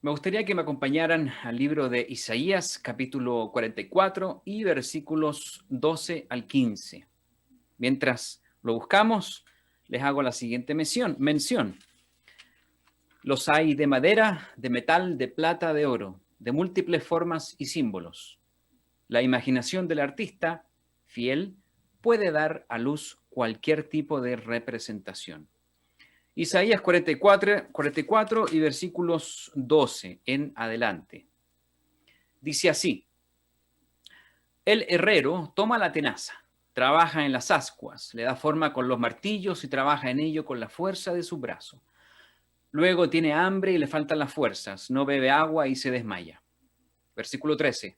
Me gustaría que me acompañaran al libro de Isaías, capítulo 44 y versículos 12 al 15. Mientras lo buscamos, les hago la siguiente mención. Los hay de madera, de metal, de plata, de oro, de múltiples formas y símbolos. La imaginación del artista, fiel, puede dar a luz cualquier tipo de representación. Isaías 44 y versículos 12 en adelante. Dice así: el herrero toma la tenaza, trabaja en las ascuas, le da forma con los martillos y trabaja en ello con la fuerza de su brazo. Luego tiene hambre y le faltan las fuerzas, no bebe agua y se desmaya. Versículo 13.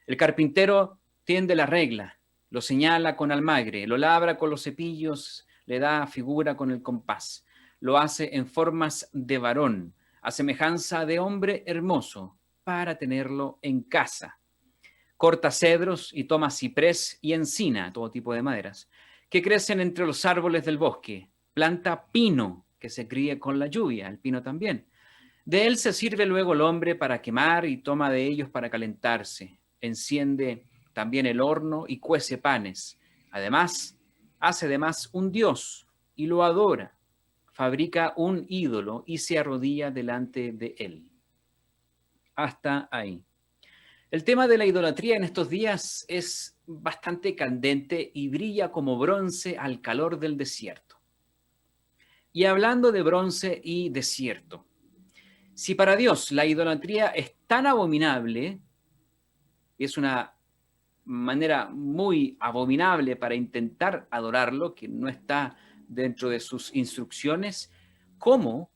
El carpintero tiende la regla, lo señala con almagre, lo labra con los cepillos, le da figura con el compás. Lo hace en formas de varón, a semejanza de hombre hermoso, para tenerlo en casa. Corta cedros y toma ciprés y encina, todo tipo de maderas, que crecen entre los árboles del bosque. Planta pino, que se críe con la lluvia, el pino también. De él se sirve luego el hombre para quemar y toma de ellos para calentarse. Enciende también el horno y cuece panes. Además, hace un dios y lo adora. Fabrica un ídolo y se arrodilla delante de él. Hasta ahí. El tema de la idolatría en estos días es bastante candente y brilla como bronce al calor del desierto. Y hablando de bronce y desierto, si para Dios la idolatría es tan abominable, es una manera muy abominable para intentar adorarlo, que no está dentro de sus instrucciones, ¿cómo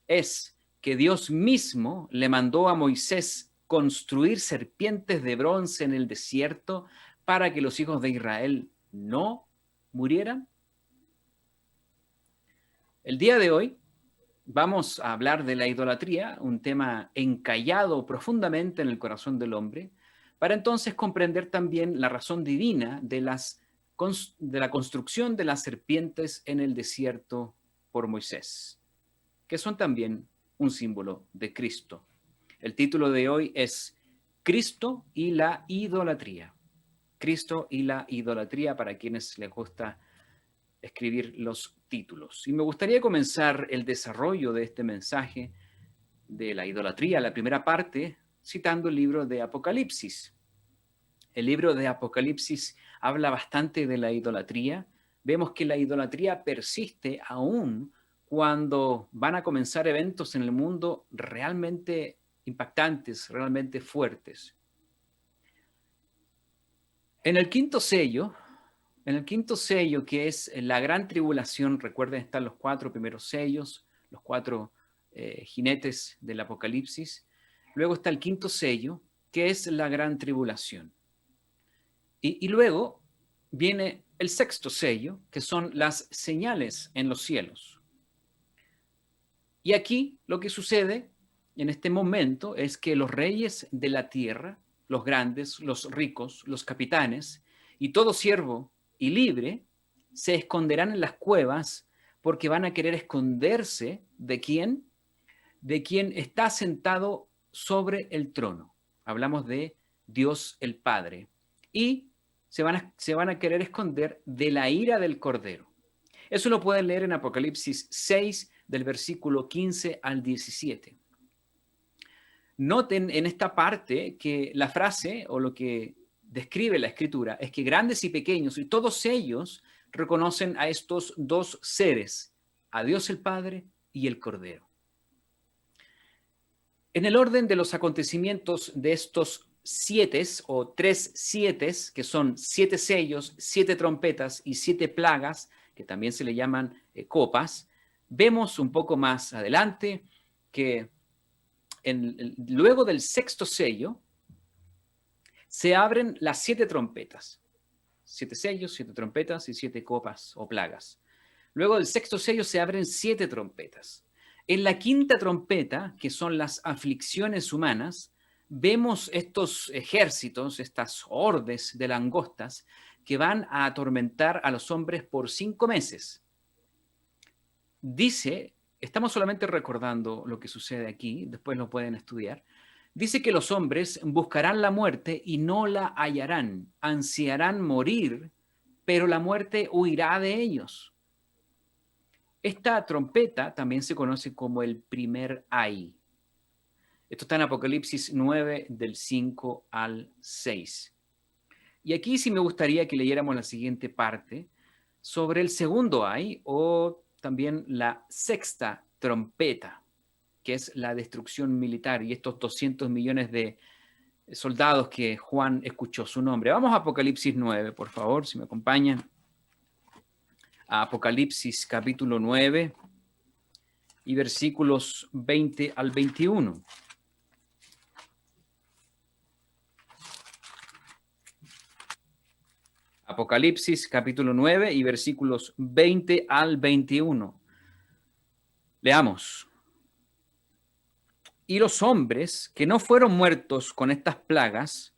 es que Dios mismo le mandó a Moisés construir serpientes de bronce en el desierto para que los hijos de Israel no murieran? El día de hoy vamos a hablar de la idolatría, un tema encallado profundamente en el corazón del hombre, para entonces comprender también la razón divina de la construcción de las serpientes en el desierto por Moisés, que son también un símbolo de Cristo. El título de hoy es Cristo y la idolatría. Cristo y la idolatría, para quienes les gusta escribir los títulos. Y me gustaría comenzar el desarrollo de este mensaje de la idolatría, la primera parte, citando el libro de Apocalipsis. El libro de Apocalipsis habla bastante de la idolatría. Vemos que la idolatría persiste aún cuando van a comenzar eventos en el mundo realmente impactantes, realmente fuertes. En el quinto sello, que es la gran tribulación, recuerden, están los 4 primeros sellos, los 4 jinetes del Apocalipsis. Luego está el quinto sello, que es la gran tribulación. Y luego viene el sexto sello, que son las señales en los cielos. Y aquí lo que sucede en este momento es que los reyes de la tierra, los grandes, los ricos, los capitanes y todo siervo y libre se esconderán en las cuevas porque van a querer esconderse ¿de quién? De quien está sentado sobre el trono. Hablamos de Dios el Padre. Y se van a querer esconder de la ira del Cordero. Eso lo pueden leer en Apocalipsis 6, del versículo 15 al 17. Noten en esta parte que la frase o lo que describe la escritura es que grandes y pequeños y todos ellos reconocen a estos dos seres, a Dios el Padre y el Cordero. En el orden de los acontecimientos de estos 7 o 3 7, que son 7 sellos, 7 trompetas y 7 plagas, que también se le llaman copas, vemos un poco más adelante que luego del sexto sello se abren las 7 trompetas. 7 sellos, 7 trompetas y 7 copas o plagas. Luego del sexto sello se abren 7 trompetas. En la quinta trompeta, que son las aflicciones humanas, vemos estos ejércitos, estas hordes de langostas que van a atormentar a los hombres por 5 meses. Dice estamos solamente recordando lo que sucede aquí, después lo pueden estudiar. Dice que los hombres buscarán la muerte y no la hallarán, ansiarán morir, pero la muerte huirá de ellos. Esta trompeta también se conoce como el primer ay. Esto está en Apocalipsis 9, del 5 al 6. Y aquí sí me gustaría que leyéramos la siguiente parte sobre el segundo ay, o también la sexta trompeta, que es la destrucción militar y estos 200 millones de soldados que Juan escuchó su nombre. Vamos a Apocalipsis 9, por favor, si me acompañan. A Apocalipsis capítulo 9 y versículos 20 al 21. Apocalipsis capítulo 9 y versículos 20 al 21. Leamos. Y los hombres que no fueron muertos con estas plagas,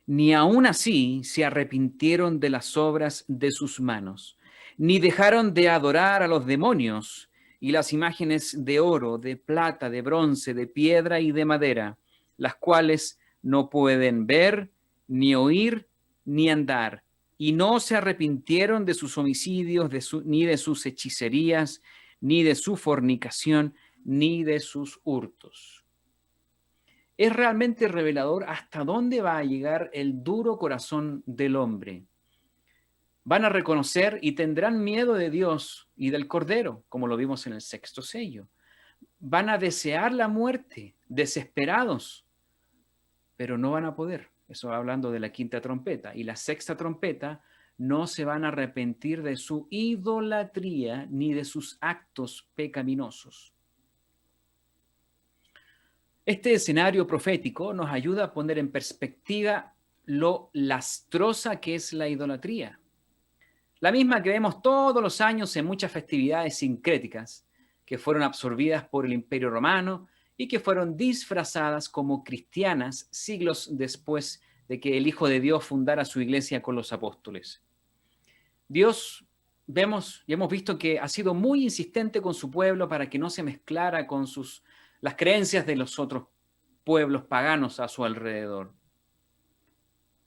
ni aun así se arrepintieron de las obras de sus manos, ni dejaron de adorar a los demonios y las imágenes de oro, de plata, de bronce, de piedra y de madera, las cuales no pueden ver, ni oír, ni andar, y no se arrepintieron de sus homicidios, ni de sus hechicerías, ni de su fornicación, ni de sus hurtos. Es realmente revelador hasta dónde va a llegar el duro corazón del hombre. Van a reconocer y tendrán miedo de Dios y del Cordero, como lo vimos en el sexto sello. Van a desear la muerte, desesperados, pero no van a poder. Eso hablando de la quinta trompeta. Y la sexta trompeta, no se van a arrepentir de su idolatría ni de sus actos pecaminosos. Este escenario profético nos ayuda a poner en perspectiva lo lastrosa que es la idolatría. La misma que vemos todos los años en muchas festividades sincréticas que fueron absorbidas por el Imperio Romano y que fueron disfrazadas como cristianas siglos después de que el Hijo de Dios fundara su iglesia con los apóstoles. Dios, vemos y hemos visto que ha sido muy insistente con su pueblo para que no se mezclara con las creencias de los otros pueblos paganos a su alrededor.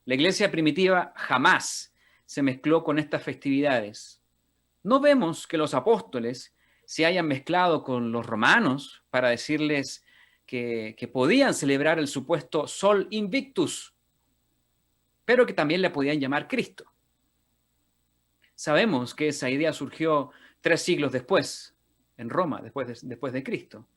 La iglesia primitiva jamás se mezcló con estas festividades. No vemos que los apóstoles se hayan mezclado con los romanos para decirles que podían celebrar el supuesto Sol Invictus, pero que también le podían llamar Cristo. Sabemos que esa idea surgió 3 siglos después, en Roma, después de Cristo,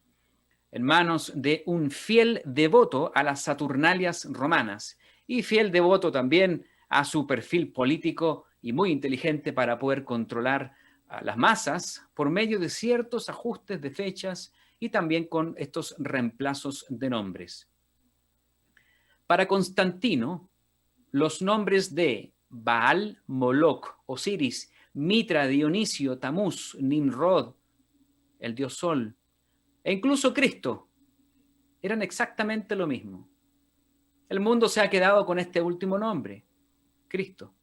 en manos de un fiel devoto a las Saturnalias romanas y fiel devoto también a su perfil político y muy inteligente para poder controlar a las masas por medio de ciertos ajustes de fechas y también con estos reemplazos de nombres. Para Constantino, los nombres de Baal, Moloch, Osiris, Mitra, Dionisio, Tamuz, Nimrod, el dios Sol, e incluso Cristo, eran exactamente lo mismo. El mundo se ha quedado con este último nombre, Cristo.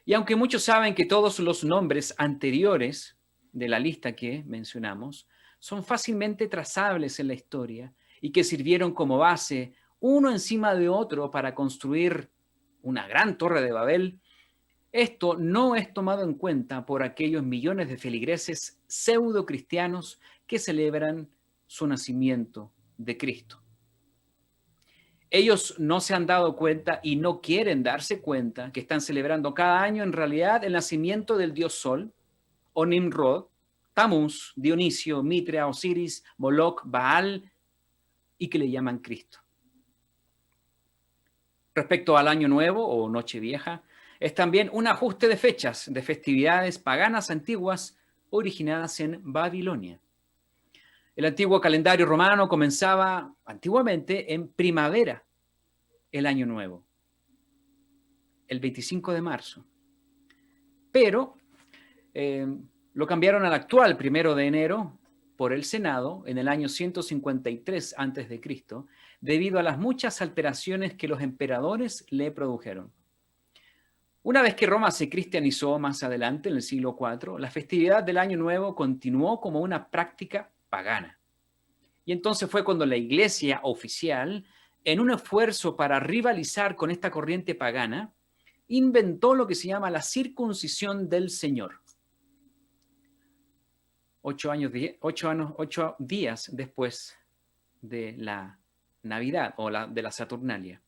Y aunque muchos saben que todos los nombres anteriores de la lista que mencionamos son fácilmente trazables en la historia y que sirvieron como base uno encima de otro para construir una gran torre de Babel, esto no es tomado en cuenta por aquellos millones de feligreses pseudo cristianos que celebran su nacimiento de Cristo. Ellos no se han dado cuenta y no quieren darse cuenta que están celebrando cada año en realidad el nacimiento del dios Sol, o Nimrod, Tamuz, Dionisio, Mitra, Osiris, Moloch, Baal, y que le llaman Cristo. Respecto al Año Nuevo o Nochevieja, es también un ajuste de fechas de festividades paganas antiguas originadas en Babilonia. El antiguo calendario romano comenzaba antiguamente en primavera, el Año Nuevo, el 25 de marzo. Pero lo cambiaron al actual 1 de enero por el Senado en el año 153 a.C., debido a las muchas alteraciones que los emperadores le produjeron. Una vez que Roma se cristianizó más adelante, en el siglo IV, la festividad del Año Nuevo continuó como una práctica pagana. Y entonces fue cuando la iglesia oficial, en un esfuerzo para rivalizar con esta corriente pagana, inventó lo que se llama la circuncisión del Señor. 8 días después de la Navidad o de la Saturnalia.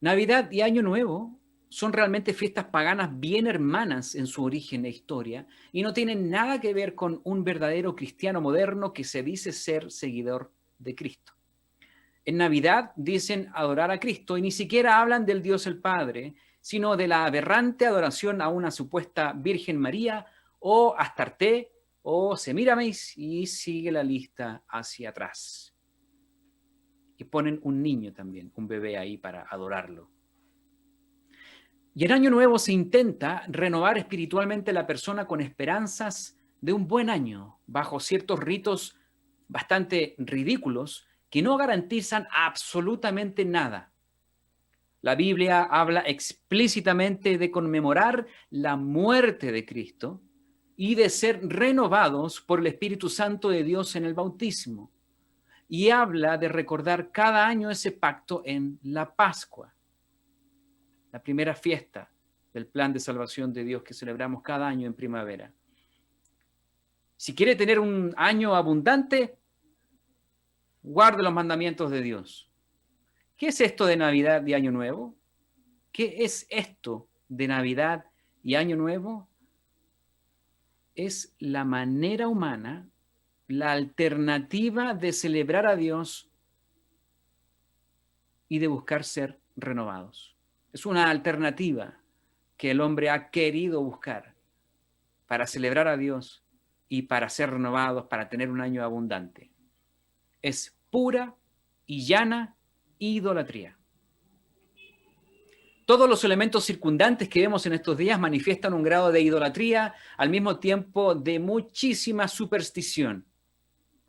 Navidad y Año Nuevo son realmente fiestas paganas bien hermanas en su origen e historia y no tienen nada que ver con un verdadero cristiano moderno que se dice ser seguidor de Cristo. En Navidad dicen adorar a Cristo y ni siquiera hablan del Dios el Padre, sino de la aberrante adoración a una supuesta Virgen María o Astarte o Semíramis, y sigue la lista hacia atrás. Y ponen un niño también, un bebé ahí para adorarlo. Y en Año Nuevo se intenta renovar espiritualmente a la persona con esperanzas de un buen año, bajo ciertos ritos bastante ridículos que no garantizan absolutamente nada. La Biblia habla explícitamente de conmemorar la muerte de Cristo y de ser renovados por el Espíritu Santo de Dios en el bautismo. Y habla de recordar cada año ese pacto en la Pascua, la primera fiesta del plan de salvación de Dios que celebramos cada año en primavera. Si quiere tener un año abundante, guarde los mandamientos de Dios. ¿Qué es esto de Navidad y Año Nuevo? ¿Qué es esto de Navidad y Año Nuevo? Es la manera humana, la alternativa de celebrar a Dios y de buscar ser renovados. Es una alternativa que el hombre ha querido buscar para celebrar a Dios y para ser renovados, para tener un año abundante. Es pura y llana idolatría. Todos los elementos circundantes que vemos en estos días manifiestan un grado de idolatría, al mismo tiempo de muchísima superstición.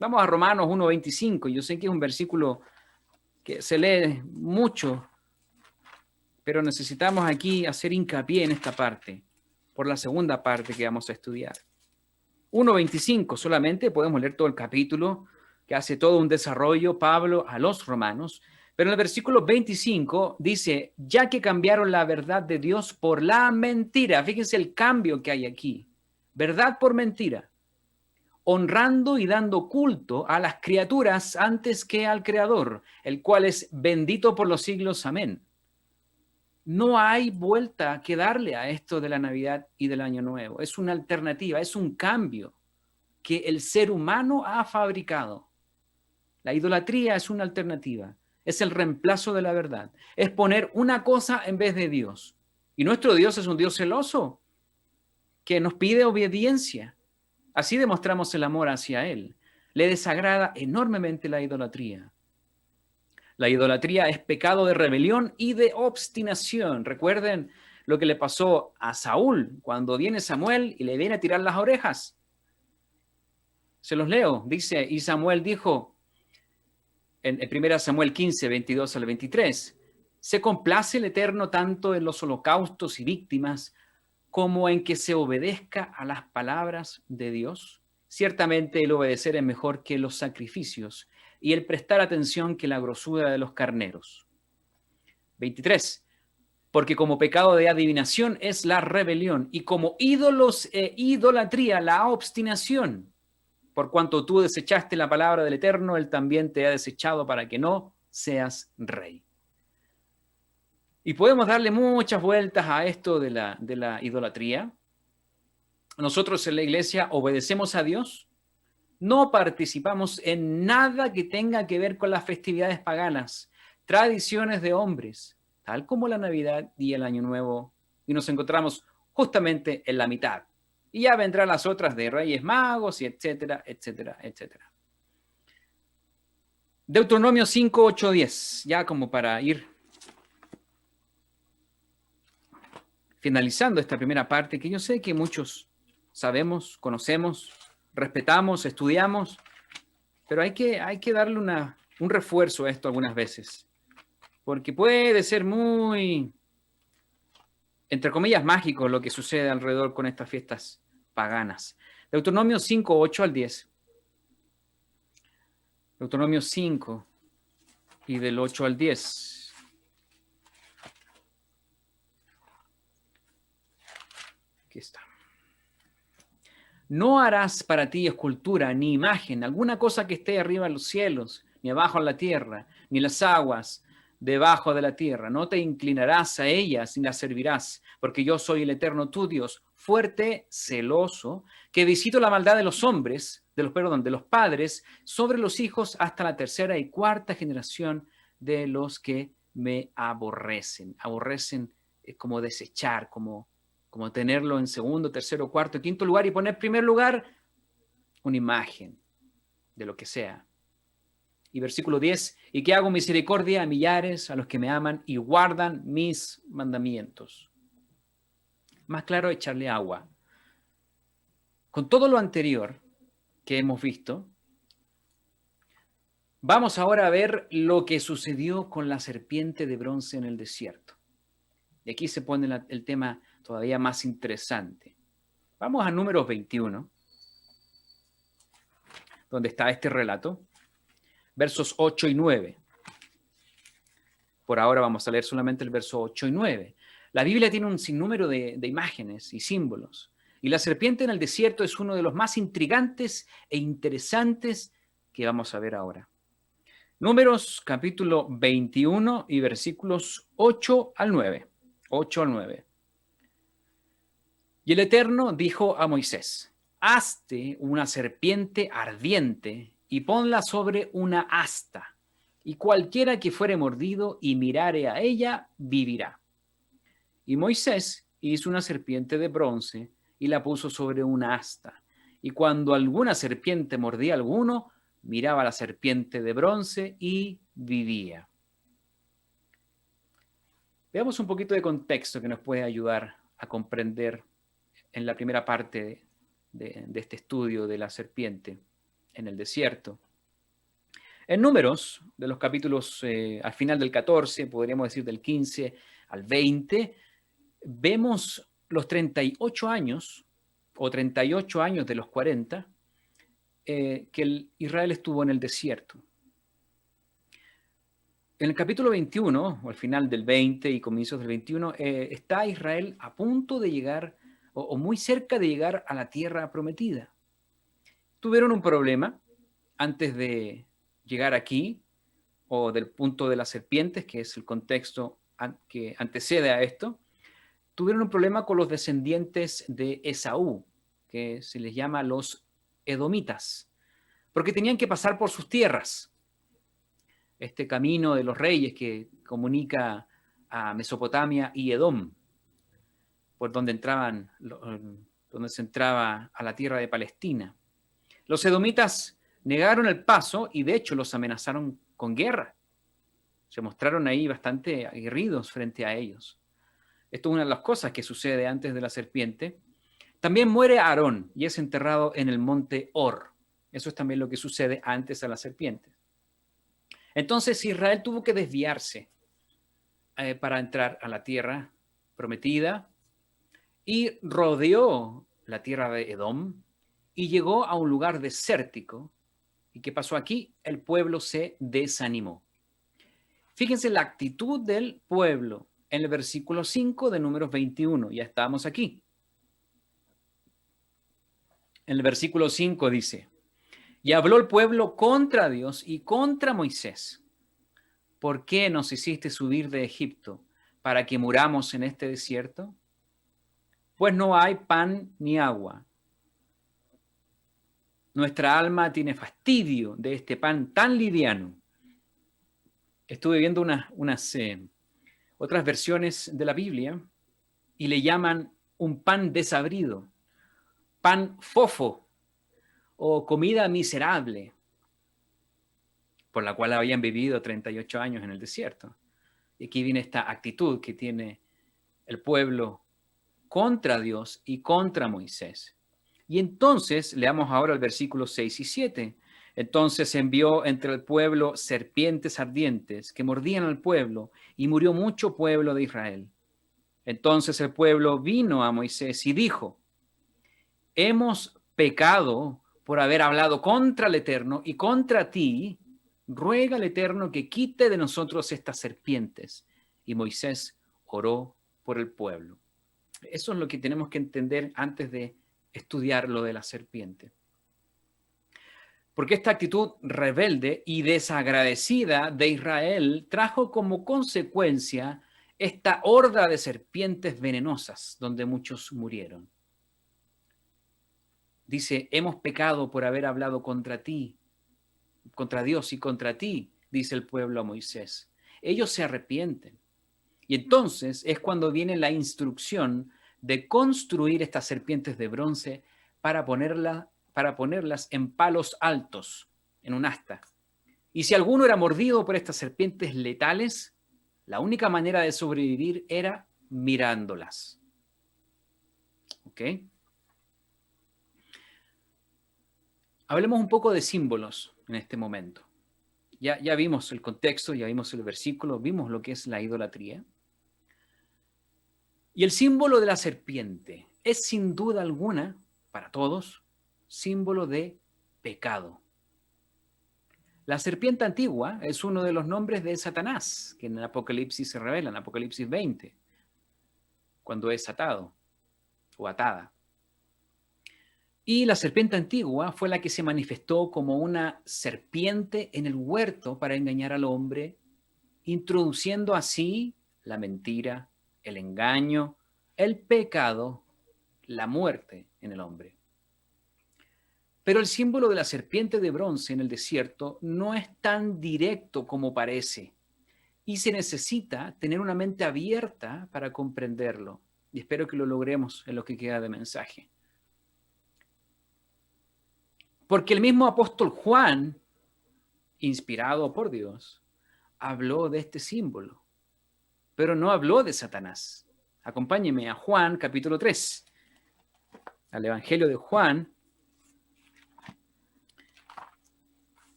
Vamos a Romanos 1:25. Yo sé que es un versículo que se lee mucho, pero necesitamos aquí hacer hincapié en esta parte, por la segunda parte que vamos a estudiar. 1:25 solamente, podemos leer todo el capítulo, que hace todo un desarrollo Pablo a los romanos, pero en el versículo 25 dice, ya que cambiaron la verdad de Dios por la mentira. Fíjense el cambio que hay aquí. Verdad por mentira. Honrando y dando culto a las criaturas antes que al Creador, el cual es bendito por los siglos. Amén. No hay vuelta que darle a esto de la Navidad y del Año Nuevo. Es una alternativa, es un cambio que el ser humano ha fabricado. La idolatría es una alternativa, es el reemplazo de la verdad, es poner una cosa en vez de Dios. Y nuestro Dios es un Dios celoso que nos pide obediencia. Así demostramos el amor hacia Él. Le desagrada enormemente la idolatría. La idolatría es pecado de rebelión y de obstinación. Recuerden lo que le pasó a Saúl cuando viene Samuel y le viene a tirar las orejas. Se los leo. Dice, y Samuel dijo, en 1 Samuel 15, 22 al 23, ¿se complace el Eterno tanto en los holocaustos y víctimas como en que se obedezca a las palabras de Dios? Ciertamente el obedecer es mejor que los sacrificios y el prestar atención que la grosura de los carneros. 23. Porque como pecado de adivinación es la rebelión y como ídolos e idolatría la obstinación. Por cuanto tú desechaste la palabra del Eterno, Él también te ha desechado para que no seas rey. Y podemos darle muchas vueltas a esto de la idolatría. Nosotros en la iglesia obedecemos a Dios, no participamos en nada que tenga que ver con las festividades paganas, tradiciones de hombres, tal como la Navidad y el Año Nuevo, y nos encontramos justamente en la mitad. Y ya vendrán las otras de Reyes Magos y etcétera, etcétera, etcétera. Deuteronomio 5, 8, 10, ya como para ir finalizando esta primera parte, que yo sé que muchos sabemos, conocemos, respetamos, estudiamos, pero hay que darle un refuerzo a esto algunas veces, porque puede ser muy entre comillas, mágico lo que sucede alrededor con estas fiestas paganas. Deuteronomio 5, 8 al 10. Deuteronomio 5 y del 8 al 10. Aquí está. No harás para ti escultura ni imagen, alguna cosa que esté arriba en los cielos, ni abajo en la tierra, ni en las aguas debajo de la tierra. No te inclinarás a ellas ni las servirás, porque yo soy el eterno tu Dios, fuerte, celoso, que visito la maldad de los hombres, de los padres, sobre los hijos hasta la tercera y cuarta generación de los que me aborrecen. Aborrecen es como desechar, como tenerlo en segundo, tercero, cuarto, quinto lugar y poner en primer lugar una imagen de lo que sea. Y versículo 10, y que hago misericordia a millares, a los que me aman y guardan mis mandamientos. Más claro, echarle agua. Con todo lo anterior que hemos visto, vamos ahora a ver lo que sucedió con la serpiente de bronce en el desierto. Y aquí se pone el tema todavía más interesante. Vamos a Números 21, donde está este relato, versos 8 y 9. Por ahora vamos a leer solamente el verso 8 y 9. La Biblia tiene un sinnúmero de imágenes y símbolos. Y la serpiente en el desierto es uno de los más intrigantes e interesantes que vamos a ver ahora. Números capítulo 21 y versículos 8 al 9. 8 al 9. Y el Eterno dijo a Moisés, hazte una serpiente ardiente y ponla sobre una asta, y cualquiera que fuere mordido y mirare a ella, vivirá. Y Moisés hizo una serpiente de bronce y la puso sobre una asta. Y cuando alguna serpiente mordía a alguno, miraba a la serpiente de bronce y vivía. Veamos un poquito de contexto que nos puede ayudar a comprender en la primera parte de este estudio de la serpiente en el desierto. En Números, de los capítulos al final del 14, podríamos decir del 15 al 20, vemos los 38 años, o 38 años de los 40, que Israel estuvo en el desierto. En el capítulo 21, o al final del 20 y comienzos del 21, está Israel a punto de llegar, o muy cerca de llegar a la tierra prometida. Tuvieron un problema antes de llegar aquí, o del punto de las serpientes, que es el contexto que antecede a esto. Tuvieron un problema con los descendientes de Esaú, que se les llama los edomitas, porque tenían que pasar por sus tierras. Este camino de los reyes que comunica a Mesopotamia y Edom, por donde se entraba a la tierra de Palestina. Los edomitas negaron el paso y de hecho los amenazaron con guerra. Se mostraron ahí bastante aguerridos frente a ellos. Esto es una de las cosas que sucede antes de la serpiente. También muere Aarón y es enterrado en el monte Hor. Eso es también lo que sucede antes a la serpiente. Entonces Israel tuvo que desviarse para entrar a la tierra prometida y rodeó la tierra de Edom y llegó a un lugar desértico. ¿Y qué pasó aquí? El pueblo se desanimó. Fíjense la actitud del pueblo en el versículo 5 de Números 21. Ya estábamos aquí. En el versículo 5 dice, y habló el pueblo contra Dios y contra Moisés. ¿Por qué nos hiciste subir de Egipto para que muramos en este desierto? Pues no hay pan ni agua. Nuestra alma tiene fastidio de este pan tan liviano. Estuve viendo otras versiones de la Biblia y le llaman un pan desabrido, pan fofo o comida miserable, por la cual habían vivido 38 años en el desierto. Y aquí viene esta actitud que tiene el pueblo contra Dios y contra Moisés. Y entonces, leamos ahora el versículo 6 y 7. Entonces envió entre el pueblo serpientes ardientes que mordían al pueblo y murió mucho pueblo de Israel. Entonces el pueblo vino a Moisés y dijo: hemos pecado por haber hablado contra el Eterno y contra ti. Ruega al Eterno que quite de nosotros estas serpientes. Y Moisés oró por el pueblo. Eso es lo que tenemos que entender antes de estudiar lo de la serpiente. Porque esta actitud rebelde y desagradecida de Israel trajo como consecuencia esta horda de serpientes venenosas, donde muchos murieron. Dice: hemos pecado por haber hablado contra ti, contra Dios y contra ti, dice el pueblo a Moisés. Ellos se arrepienten. Y entonces es cuando viene la instrucción de construir estas serpientes de bronce para ponerlas en palos altos, en un asta. Y si alguno era mordido por estas serpientes letales, la única manera de sobrevivir era mirándolas. ¿Ok? Hablemos un poco de símbolos en este momento. Ya vimos el contexto, ya vimos el versículo, vimos lo que es la idolatría. Y el símbolo de la serpiente es sin duda alguna, para todos, símbolo de pecado. La serpiente antigua es uno de los nombres de Satanás, que en el Apocalipsis se revela, en Apocalipsis 20, cuando es atado o atada. Y la serpiente antigua fue la que se manifestó como una serpiente en el huerto para engañar al hombre, introduciendo así la mentira, el engaño, el pecado, la muerte en el hombre. Pero el símbolo de la serpiente de bronce en el desierto no es tan directo como parece, y se necesita tener una mente abierta para comprenderlo. Y espero que lo logremos en lo que queda de mensaje. Porque el mismo apóstol Juan, inspirado por Dios, habló de este símbolo, pero no habló de Satanás. Acompáñeme a Juan capítulo 3, al Evangelio de Juan,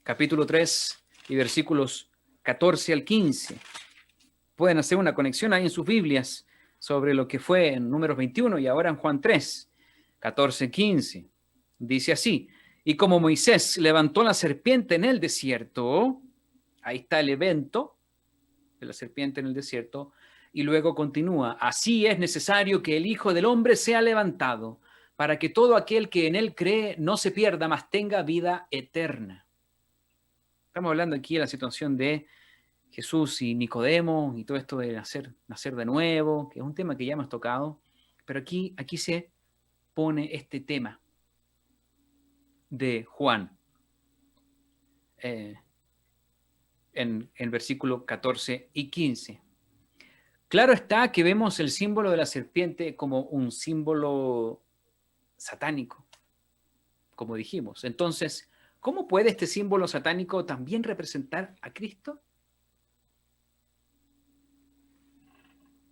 capítulo 3 y versículos 14 al 15. Pueden hacer una conexión ahí en sus Biblias sobre lo que fue en Números 21 y ahora en Juan 3, 14, 15. Dice así: y como Moisés levantó la serpiente en el desierto, ahí está el evento de la serpiente en el desierto, y luego continúa: así es necesario que el Hijo del Hombre sea levantado, para que todo aquel que en él cree no se pierda, mas tenga vida eterna. Estamos hablando aquí de la situación de Jesús y Nicodemo y todo esto de nacer de nuevo, que es un tema que ya hemos tocado, pero aquí se pone este tema de Juan en el versículo 14 y 15. Claro está que vemos el símbolo de la serpiente como un símbolo satánico, como dijimos. Entonces, ¿cómo puede este símbolo satánico también representar a Cristo?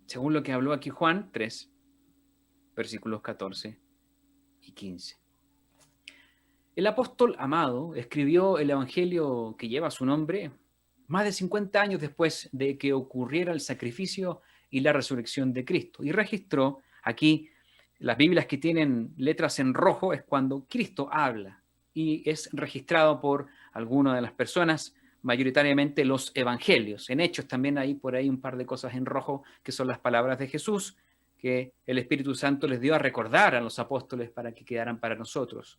Según lo que habló aquí Juan 3, versículos 14 y 15. El apóstol Amado escribió el evangelio que lleva su nombre más de 50 años después de que ocurriera el sacrificio y la resurrección de Cristo. Y registró aquí, las Biblias que tienen letras en rojo es cuando Cristo habla y es registrado por alguna de las personas, mayoritariamente los evangelios. En Hechos también hay por ahí un par de cosas en rojo que son las palabras de Jesús que el Espíritu Santo les dio a recordar a los apóstoles para que quedaran para nosotros.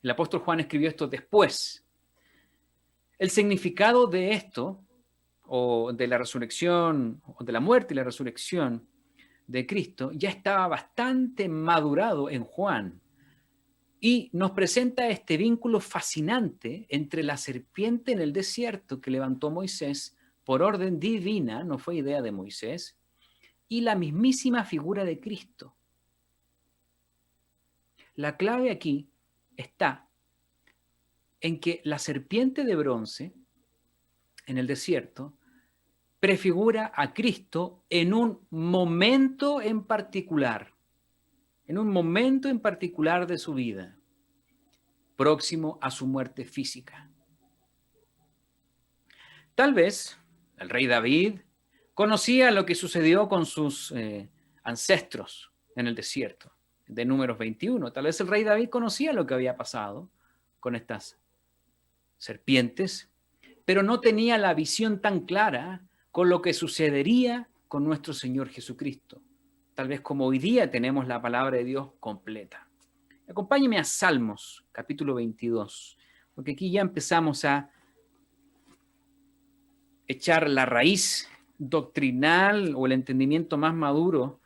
El apóstol Juan escribió esto después. El significado de esto, o de la resurrección, o de la muerte y la resurrección de Cristo, ya estaba bastante madurado en Juan. Y nos presenta este vínculo fascinante entre la serpiente en el desierto que levantó Moisés por orden divina, no fue idea de Moisés, y la mismísima figura de Cristo. La clave aquí está en que la serpiente de bronce en el desierto prefigura a Cristo en un momento en particular de su vida, próximo a su muerte física. Tal vez el rey David, Conocía lo que sucedió con sus ancestros en el desierto, de Números 21. Tal vez el rey David conocía lo que había pasado con estas serpientes, pero no tenía la visión tan clara con lo que sucedería con nuestro Señor Jesucristo. Tal vez como hoy día tenemos la palabra de Dios completa. Acompáñeme a Salmos, capítulo 22, porque aquí ya empezamos a echar la raíz doctrinal o el entendimiento más maduro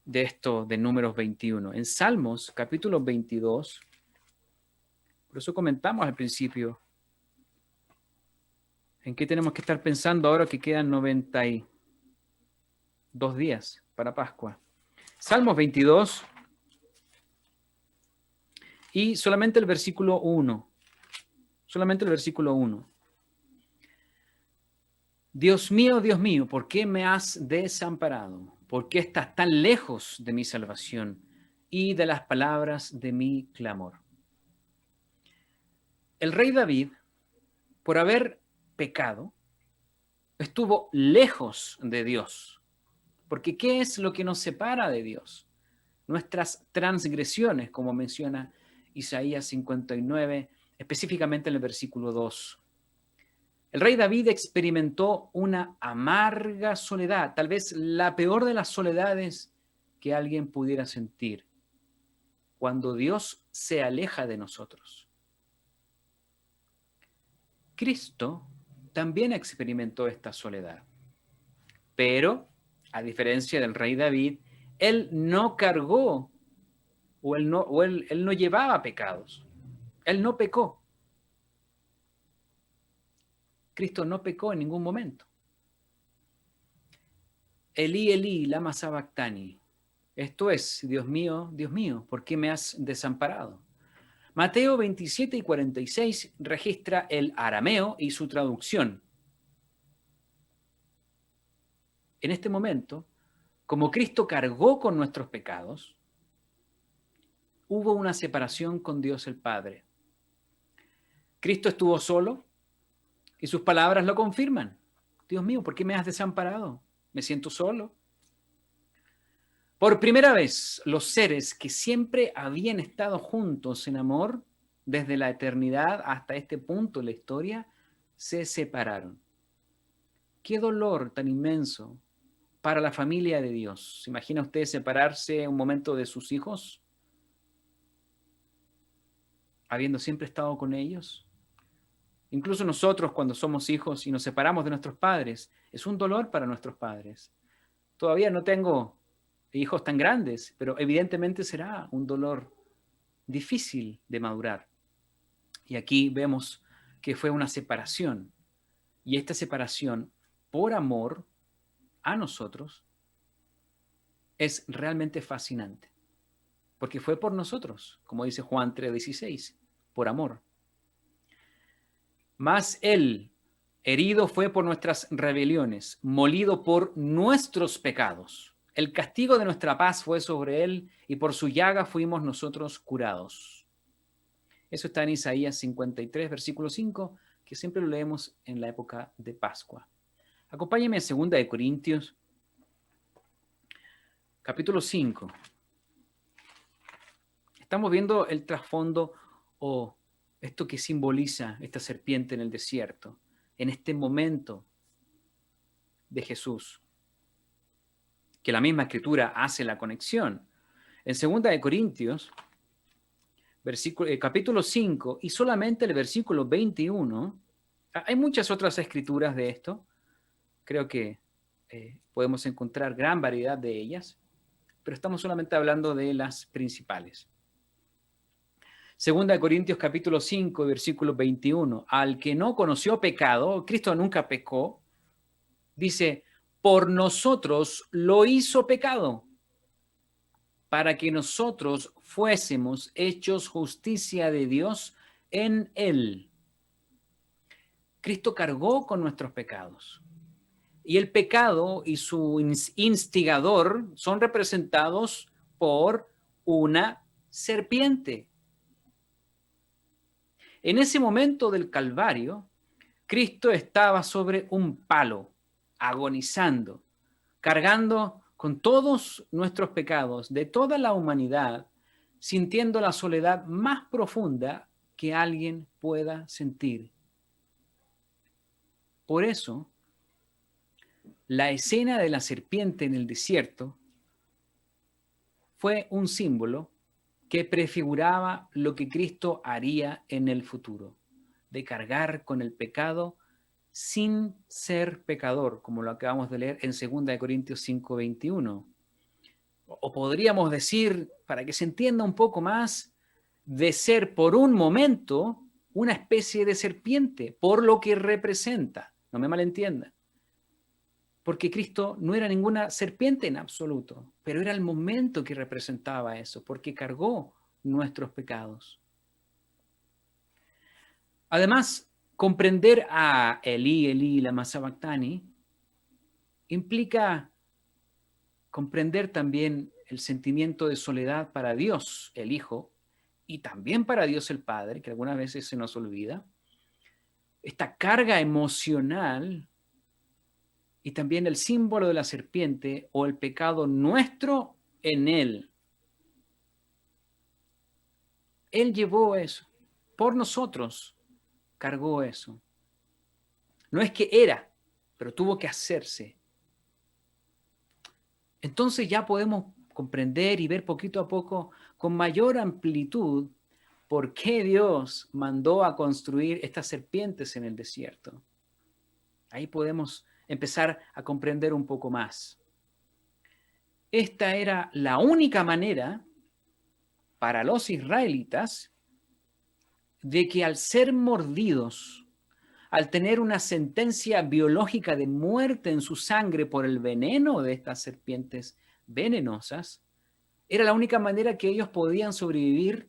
de esto de Números 21. En Salmos, capítulo 22, por eso comentamos al principio, ¿en qué tenemos que estar pensando ahora que quedan 92 días para Pascua? Salmos 22 y solamente el versículo 1. Solamente el versículo 1. Dios mío, ¿por qué me has desamparado? ¿Por qué estás tan lejos de mi salvación y de las palabras de mi clamor? El rey David, por haber pecado, estuvo lejos de Dios. Porque ¿qué es lo que nos separa de Dios? Nuestras transgresiones, como menciona Isaías 59, específicamente en el versículo 2. El rey David experimentó una amarga soledad, tal vez la peor de las soledades que alguien pudiera sentir, cuando Dios se aleja de nosotros. Cristo también experimentó esta soledad, pero, a diferencia del rey David, él no cargó o él no llevaba pecados. Él no pecó. Cristo no pecó en ningún momento. Elí, Elí, lama sabactani. Esto es, Dios mío, ¿por qué me has desamparado? Mateo 27 y 46 registra el arameo y su traducción. En este momento, como Cristo cargó con nuestros pecados, hubo una separación con Dios el Padre. Cristo estuvo solo y sus palabras lo confirman. Dios mío, ¿por qué me has desamparado? Me siento solo. Por primera vez, los seres que siempre habían estado juntos en amor, desde la eternidad hasta este punto en la historia, se separaron. Qué dolor tan inmenso para la familia de Dios. ¿Se imagina usted separarse un momento de sus hijos, habiendo siempre estado con ellos? Incluso nosotros, cuando somos hijos y nos separamos de nuestros padres, es un dolor para nuestros padres. Todavía no tengo hijos tan grandes, pero evidentemente será un dolor difícil de madurar. Y aquí vemos que fue una separación. Y esta separación, por amor a nosotros, es realmente fascinante. Porque fue por nosotros, como dice Juan 3:16, por amor. Mas él, herido fue por nuestras rebeliones, molido por nuestros pecados. El castigo de nuestra paz fue sobre él y por su llaga fuimos nosotros curados. Eso está en Isaías 53, versículo 5, que siempre lo leemos en la época de Pascua. Acompáñenme a 2 Corintios, capítulo 5. Estamos viendo el trasfondo o esto que simboliza esta serpiente en el desierto, en este momento de Jesús, que la misma escritura hace la conexión. En 2 Corintios, capítulo 5 y solamente el versículo 21, hay muchas otras escrituras de esto, creo que podemos encontrar gran variedad de ellas, pero estamos solamente hablando de las principales. 2 Corintios capítulo 5, versículo 21, al que no conoció pecado, Cristo nunca pecó, dice, por nosotros lo hizo pecado, para que nosotros fuésemos hechos justicia de Dios en él. Cristo cargó con nuestros pecados. Y el pecado y su instigador son representados por una serpiente. En ese momento del Calvario, Cristo estaba sobre un palo, agonizando, cargando con todos nuestros pecados de toda la humanidad, sintiendo la soledad más profunda que alguien pueda sentir. Por eso, la escena de la serpiente en el desierto fue un símbolo que prefiguraba lo que Cristo haría en el futuro, de cargar con el pecado sin ser pecador, como lo acabamos de leer en 2 Corintios 5:21. O podríamos decir, para que se entienda un poco más, de ser por un momento una especie de serpiente, por lo que representa. No me malentienda. Porque Cristo no era ninguna serpiente en absoluto, pero era el momento que representaba eso, porque cargó nuestros pecados. Además, comprender a Elí, Elí, lama sabactani, implica comprender también el sentimiento de soledad para Dios, el Hijo, y también para Dios el Padre, que algunas veces se nos olvida, esta carga emocional y también el símbolo de la serpiente o el pecado nuestro en Él. Él llevó eso, por nosotros cargó eso. No es que era, pero tuvo que hacerse. Entonces ya podemos comprender y ver poquito a poco con mayor amplitud por qué Dios mandó a construir estas serpientes en el desierto. Ahí podemos empezar a comprender un poco más. Esta era la única manera para los israelitas de que al ser mordidos, al tener una sentencia biológica de muerte en su sangre por el veneno de estas serpientes venenosas, era la única manera que ellos podían sobrevivir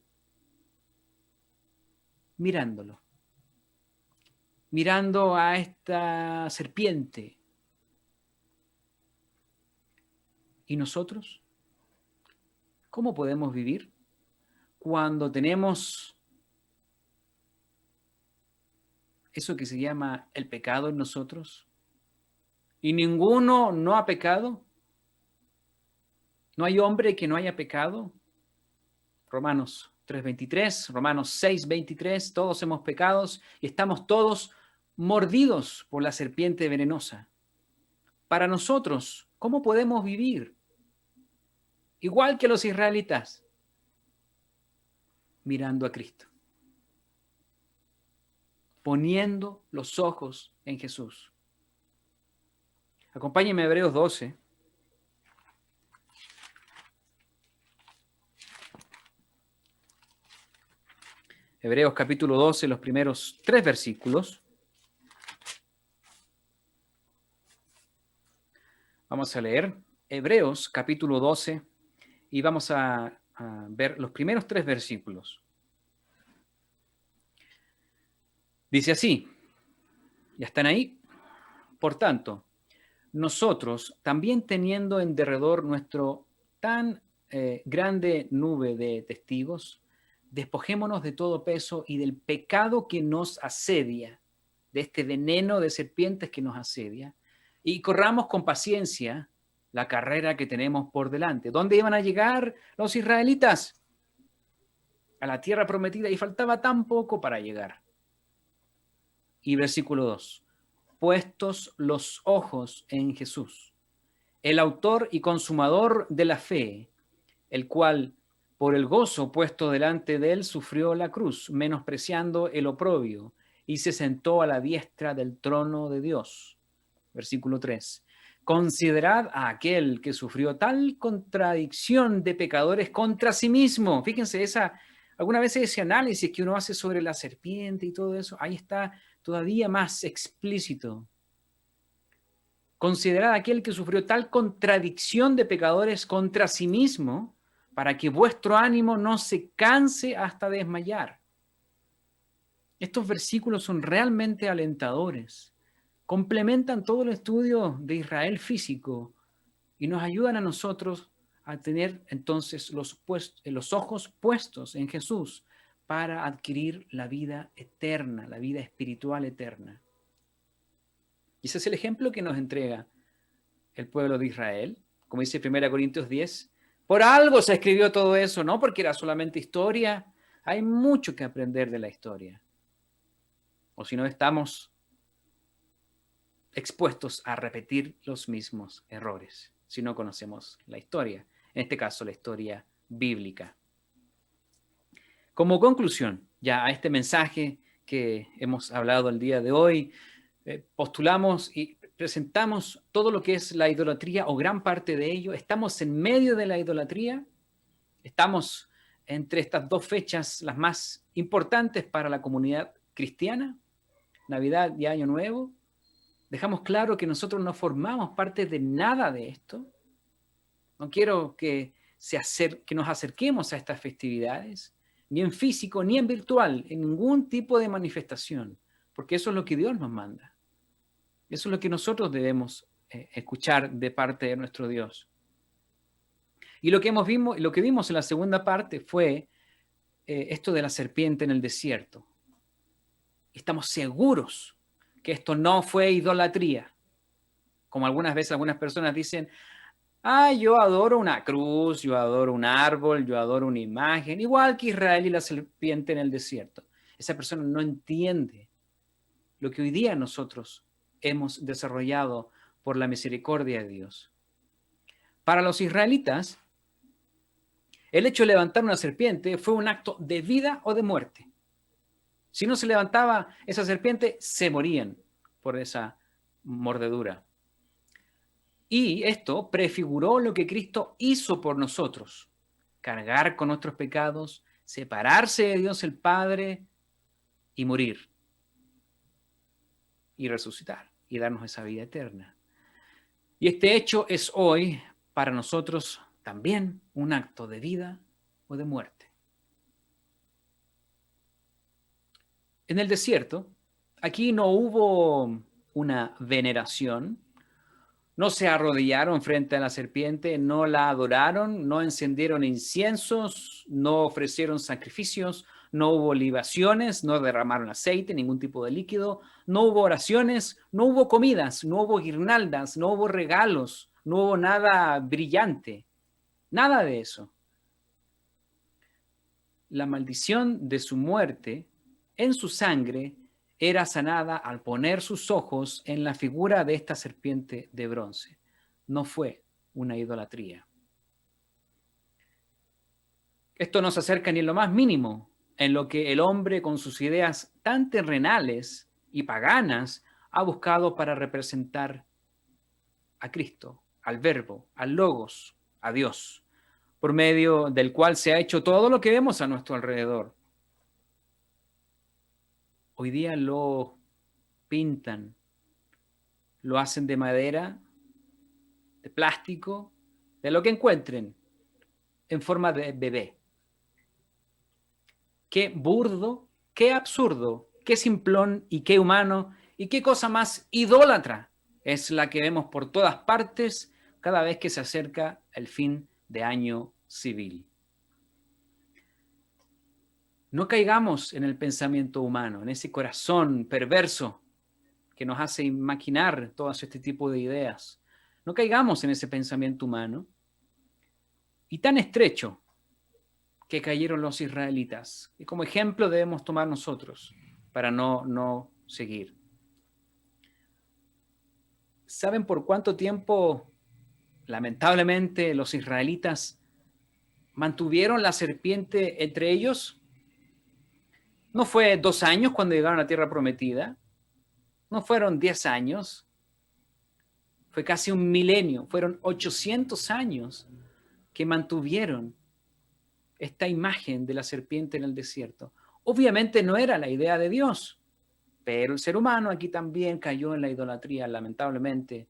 mirándolo, mirando a esta serpiente. ¿Y nosotros? ¿Cómo podemos vivir cuando tenemos eso que se llama el pecado en nosotros? ¿Y ninguno no ha pecado? ¿No hay hombre que no haya pecado? Romanos 3:23, Romanos 6:23, todos hemos pecado y estamos todos mordidos por la serpiente venenosa. Para nosotros, ¿cómo podemos vivir? Igual que los israelitas, mirando a Cristo, poniendo los ojos en Jesús. Acompáñenme a Hebreos 12. Hebreos capítulo 12, los primeros 3 versículos. Vamos a leer Hebreos capítulo 12 y vamos a ver los primeros 3 versículos. Dice así, ¿ya están ahí? Por tanto, nosotros, también teniendo en derredor nuestro tan grande nube de testigos, despojémonos de todo peso y del pecado que nos asedia, de este veneno de serpientes que nos asedia, y corramos con paciencia la carrera que tenemos por delante. ¿Dónde iban a llegar los israelitas? A la tierra prometida, y faltaba tan poco para llegar. Y versículo 2. Puestos los ojos en Jesús, el autor y consumador de la fe, el cual, por el gozo puesto delante de él, sufrió la cruz, menospreciando el oprobio, y se sentó a la diestra del trono de Dios. Versículo 3. Considerad a aquel que sufrió tal contradicción de pecadores contra sí mismo. Fíjense, alguna vez ese análisis que uno hace sobre la serpiente y todo eso, ahí está todavía más explícito. Considerad a aquel que sufrió tal contradicción de pecadores contra sí mismo, para que vuestro ánimo no se canse hasta desmayar. Estos versículos son realmente alentadores. Complementan todo el estudio de Israel físico y nos ayudan a nosotros a tener entonces los ojos puestos en Jesús para adquirir la vida eterna, la vida espiritual eterna. Y ese es el ejemplo que nos entrega el pueblo de Israel. Como dice 1 Corintios 10, por algo se escribió todo eso, no porque era solamente historia. Hay mucho que aprender de la historia. O si no, estamos expuestos a repetir los mismos errores si no conocemos la historia. En este caso, la historia bíblica. Como conclusión, ya a este mensaje que hemos hablado el día de hoy, postulamos y presentamos todo lo que es la idolatría o gran parte de ello. Estamos en medio de la idolatría. Estamos entre estas dos fechas, las más importantes para la comunidad cristiana, Navidad y Año Nuevo. Dejamos claro que nosotros no formamos parte de nada de esto. No quiero que nos acerquemos a estas festividades, ni en físico, ni en virtual, en ningún tipo de manifestación, porque eso es lo que Dios nos manda. Eso es lo que nosotros debemos escuchar de parte de nuestro Dios. Y lo que vimos en la segunda parte fue esto de la serpiente en el desierto. Estamos seguros que esto no fue idolatría. Como algunas veces algunas personas dicen, yo adoro una cruz, yo adoro un árbol, yo adoro una imagen, igual que Israel y la serpiente en el desierto. Esa persona no entiende lo que hoy día nosotros hemos desarrollado por la misericordia de Dios. Para los israelitas, el hecho de levantar una serpiente fue un acto de vida o de muerte. Si no se levantaba esa serpiente, se morían por esa mordedura. Y esto prefiguró lo que Cristo hizo por nosotros: cargar con nuestros pecados, separarse de Dios el Padre y morir y resucitar y darnos esa vida eterna. Y este hecho es hoy para nosotros también un acto de vida o de muerte. En el desierto, aquí no hubo una veneración, no se arrodillaron frente a la serpiente, no la adoraron, no encendieron inciensos, no ofrecieron sacrificios, no hubo libaciones, no derramaron aceite, ningún tipo de líquido, no hubo oraciones, no hubo comidas, no hubo guirnaldas, no hubo regalos, no hubo nada brillante, nada de eso. La maldición de su muerte en su sangre era sanada al poner sus ojos en la figura de esta serpiente de bronce. No fue una idolatría. Esto no se acerca ni en lo más mínimo en lo que el hombre con sus ideas tan terrenales y paganas ha buscado para representar a Cristo, al Verbo, al Logos, a Dios, por medio del cual se ha hecho todo lo que vemos a nuestro alrededor. Hoy día lo pintan, lo hacen de madera, de plástico, de lo que encuentren, en forma de bebé. Qué burdo, qué absurdo, qué simplón y qué humano y qué cosa más idólatra es la que vemos por todas partes cada vez que se acerca el fin de año civil. No caigamos en el pensamiento humano, en ese corazón perverso que nos hace imaginar todo este tipo de ideas. No caigamos en ese pensamiento humano y tan estrecho que cayeron los israelitas. Y como ejemplo debemos tomar nosotros para no seguir. ¿Saben por cuánto tiempo, lamentablemente, los israelitas mantuvieron la serpiente entre ellos? No fue 2 años cuando llegaron a la tierra prometida. No fueron 10 años. Fue casi un milenio. Fueron 800 años que mantuvieron esta imagen de la serpiente en el desierto. Obviamente no era la idea de Dios, pero el ser humano aquí también cayó en la idolatría, lamentablemente,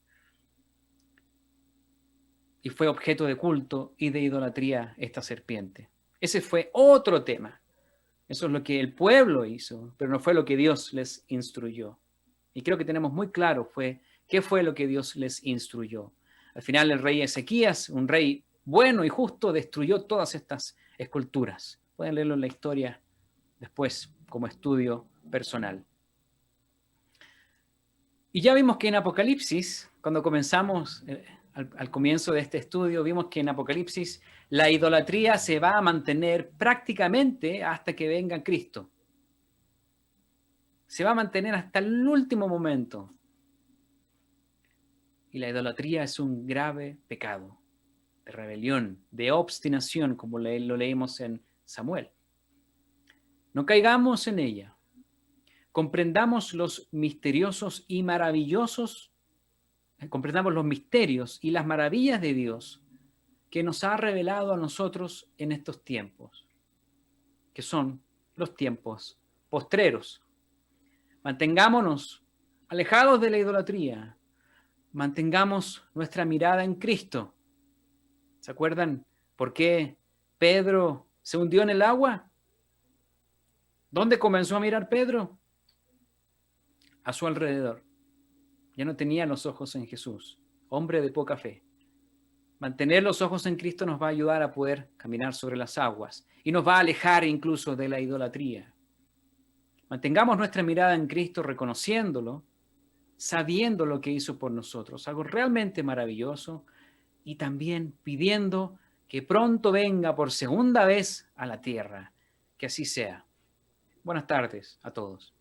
y fue objeto de culto y de idolatría esta serpiente. Ese fue otro tema. Eso es lo que el pueblo hizo, pero no fue lo que Dios les instruyó. Y creo que tenemos muy claro qué fue lo que Dios les instruyó. Al final el rey Ezequías, un rey bueno y justo, destruyó todas estas esculturas. Pueden leerlo en la historia después como estudio personal. Y ya vimos que en Apocalipsis, cuando comenzamos al comienzo de este estudio, vimos que en Apocalipsis la idolatría se va a mantener prácticamente hasta que venga Cristo. Se va a mantener hasta el último momento. Y la idolatría es un grave pecado de rebelión, de obstinación, como lo leímos en Samuel. No caigamos en ella. Comprendamos los misteriosos y maravillosos, comprendamos los misterios y las maravillas de Dios que nos ha revelado a nosotros en estos tiempos, que son los tiempos postreros. Mantengámonos alejados de la idolatría. Mantengamos nuestra mirada en Cristo. ¿Se acuerdan por qué Pedro se hundió en el agua? ¿Dónde comenzó a mirar Pedro? A su alrededor. Ya no tenía los ojos en Jesús, hombre de poca fe. Mantener los ojos en Cristo nos va a ayudar a poder caminar sobre las aguas y nos va a alejar incluso de la idolatría. Mantengamos nuestra mirada en Cristo reconociéndolo, sabiendo lo que hizo por nosotros, algo realmente maravilloso, y también pidiendo que pronto venga por segunda vez a la tierra. Que así sea. Buenas tardes a todos.